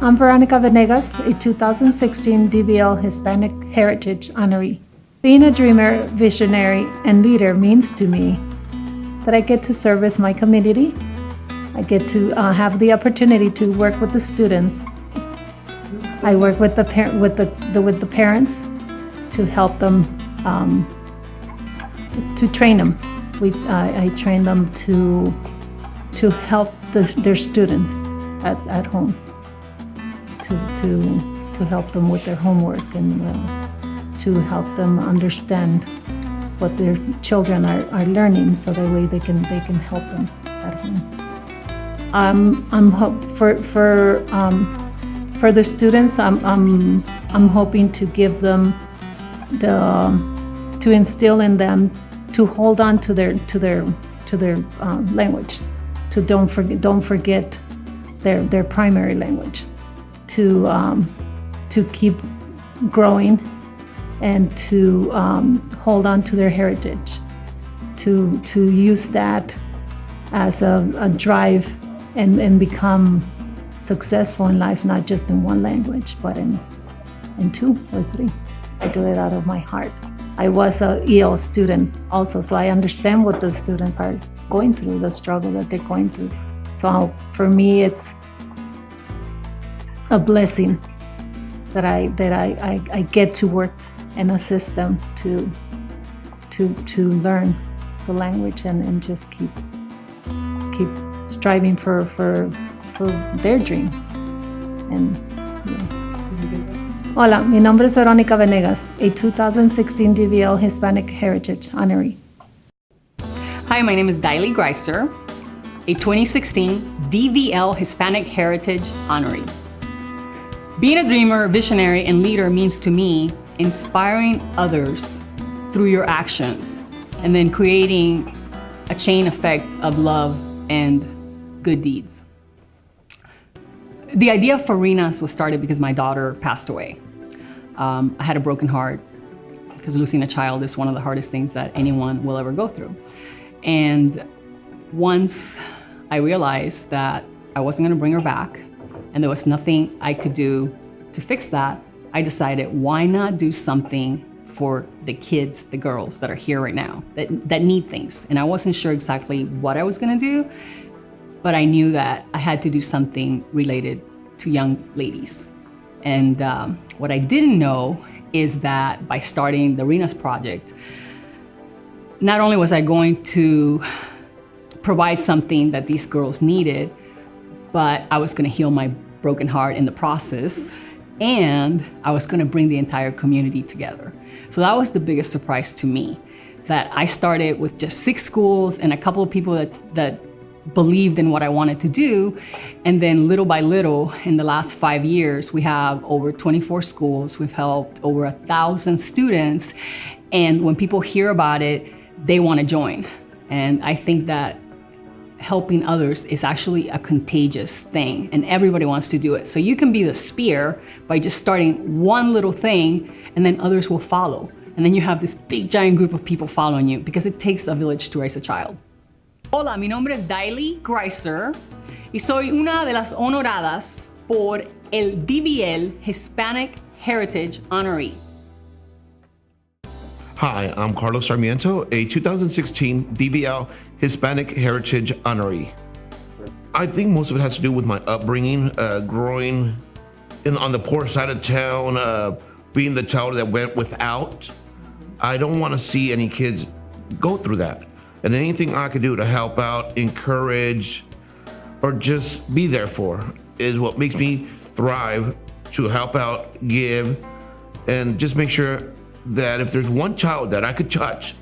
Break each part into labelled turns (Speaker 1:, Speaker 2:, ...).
Speaker 1: I'm Veronica Venegas, a 2016 DVL Hispanic Heritage Honoree. Being a dreamer, visionary, and leader means to me that I get to service my community. I get to have the opportunity to work with the students. I work with the parents to help them, to train them. I train them to help their students at home, to help them with their homework and to help them understand what their children are learning, so that way they can help them at home. For the students, I'm hoping to give them to instill in them to hold on to their language, to don't forget their primary language, to keep growing and to hold on to their heritage, to use that as a drive and become successful in life, not just in one language, but in two or three. I do it out of my heart. I was a EL student also, so I understand what the students are going through, the struggle that they're going through. So for me, it's a blessing that I get to work and assist them to learn the language and just keep striving for their dreams. And yes. Hola, mi nombre es Veronica Venegas, a 2016 DVL Hispanic Heritage Honoree.
Speaker 2: Hi, my name is Diley Greiser, a 2016 DVL Hispanic Heritage Honoree. Being a dreamer, visionary, and leader means to me inspiring others through your actions and then creating a chain effect of love and good deeds. The idea of Farinas was started because my daughter passed away. I had a broken heart because losing a child is one of the hardest things that anyone will ever go through. And once I realized that I wasn't going to bring her back and there was nothing I could do to fix that, I decided, why not do something for the kids, the girls that are here right now, that need things. And I wasn't sure exactly what I was going to do, but I knew that I had to do something related to young ladies. And what I didn't know is that by starting the Renas Project, not only was I going to provide something that these girls needed, but I was going to heal my broken heart in the process, and I was going to bring the entire community together. So that was the biggest surprise to me, that I started with just 6 schools and a couple of people that believed in what I wanted to do. And then little by little, in the last 5 years, we have over 24 schools. We've helped over 1,000 students. And when people hear about it, they want to join. And I think that helping others is actually a contagious thing, and everybody wants to do it. So you can be the spear by just starting one little thing, and then others will follow. And then you have this big giant group of people following you, because it takes a village to raise a child. Hola, mi nombre es Diley Greiser y soy una de las honoradas por el DVL Hispanic Heritage Honoree.
Speaker 3: Hi, I'm Carlos Sarmiento, a 2016 DVL Hispanic Heritage Honoree. I think most of it has to do with my upbringing, growing on the poor side of town, being the child that went without. I don't want to see any kids go through that. And anything I could do to help out, encourage, or just be there for is what makes me thrive, to help out, give, and just make sure that if there's one child that I could touch,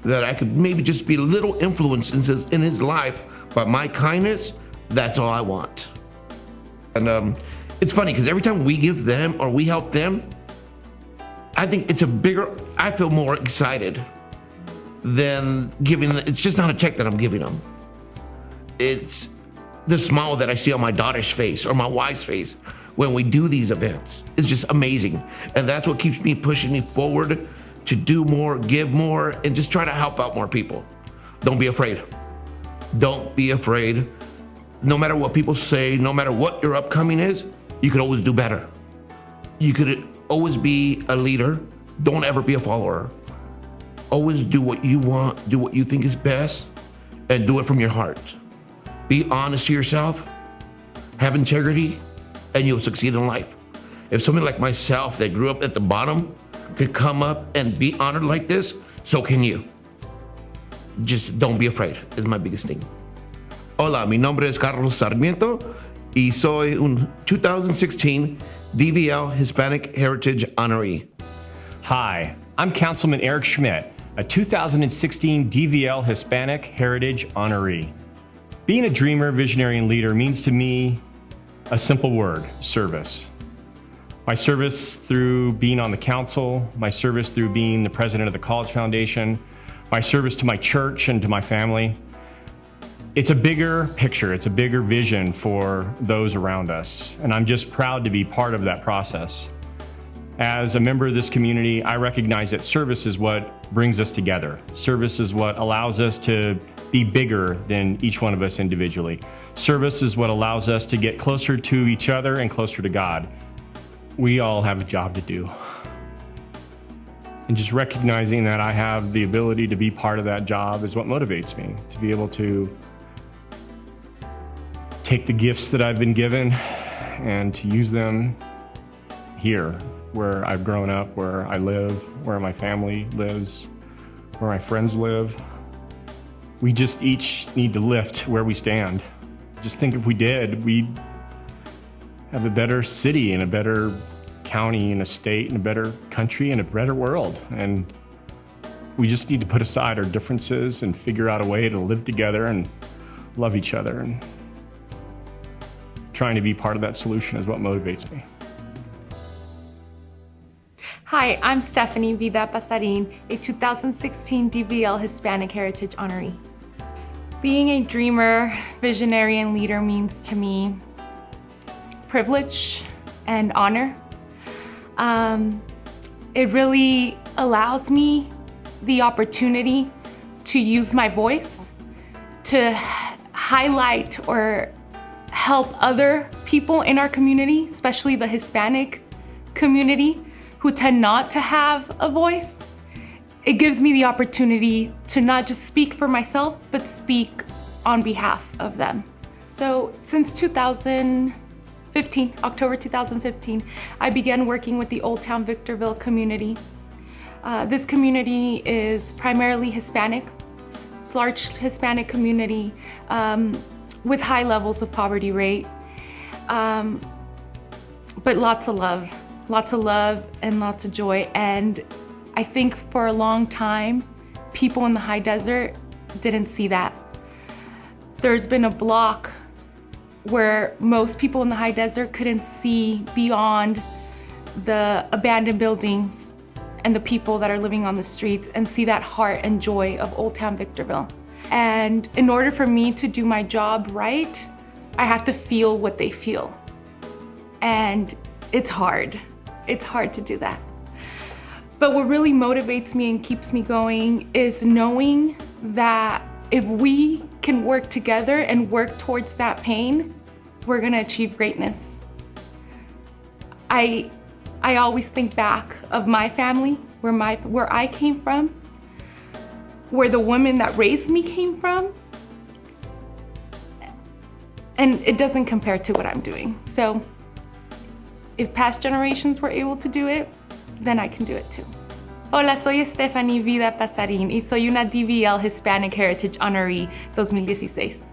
Speaker 3: that I could maybe just be a little influence in his life by my kindness, that's all I want. And it's funny, because every time we give them or we help them, I think I feel more excited than giving. It's just not a check that I'm giving them. It's the smile that I see on my daughter's face or my wife's face when we do these events. It's just amazing. And that's what keeps me pushing me forward to do more, give more, and just try to help out more people. Don't be afraid. Don't be afraid. No matter what people say, no matter what your upcoming is, You could always do better. You could always be a leader. Don't ever be a follower. Always do what you want, do what you think is best, and do it from your heart. Be honest to yourself, have integrity, and you'll succeed in life. If somebody like myself that grew up at the bottom could come up and be honored like this, so can you. Just don't be afraid, is my biggest thing. Hola, mi nombre es Carlos Sarmiento y soy un 2016 DVL Hispanic Heritage Honoree.
Speaker 4: Hi, I'm Councilman Eric Schmidt, a 2016 DVL Hispanic Heritage Honoree. Being a dreamer, visionary, and leader means to me a simple word: service. My service through being on the council, my service through being the president of the College Foundation, my service to my church and to my family. It's a bigger picture, it's a bigger vision for those around us, and I'm just proud to be part of that process. As a member of this community, I recognize that service is what brings us together. Service is what allows us to be bigger than each one of us individually. Service is what allows us to get closer to each other and closer to God. We all have a job to do. And just recognizing that I have the ability to be part of that job is what motivates me, to be able to take the gifts that I've been given and to use them here, where I've grown up, where I live, where my family lives, where my friends live. We just each need to lift where we stand. Just think if we did, we'd have a better city and a better county and a state and a better country and a better world. And we just need to put aside our differences and figure out a way to live together and love each other. And trying to be part of that solution is what motivates me.
Speaker 5: Hi, I'm Stephanie Vida Pazarin, a 2016 DVL Hispanic Heritage Honoree. Being a dreamer, visionary, and leader means to me privilege and honor. It really allows me the opportunity to use my voice to highlight or help other people in our community, especially the Hispanic community, who tend not to have a voice. It gives me the opportunity to not just speak for myself, but speak on behalf of them. So since 2015, October 2015, I began working with the Old Town Victorville community. This community is primarily Hispanic. It's a large Hispanic community with high levels of poverty rate, but lots of love and lots of joy. And I think for a long time, people in the high desert didn't see that. There's been a block where most people in the high desert couldn't see beyond the abandoned buildings and the people that are living on the streets and see that heart and joy of Old Town Victorville. And in order for me to do my job right, I have to feel what they feel. And it's hard. It's hard to do that. But what really motivates me and keeps me going is knowing that if we can work together and work towards that pain, we're gonna achieve greatness. I always think back of my family, where I came from, where the women that raised me came from, and it doesn't compare to what I'm doing. So if past generations were able to do it, then I can do it too. Hola, soy Stephanie Vida Pazarin y soy una DVL Hispanic Heritage Honoree 2016.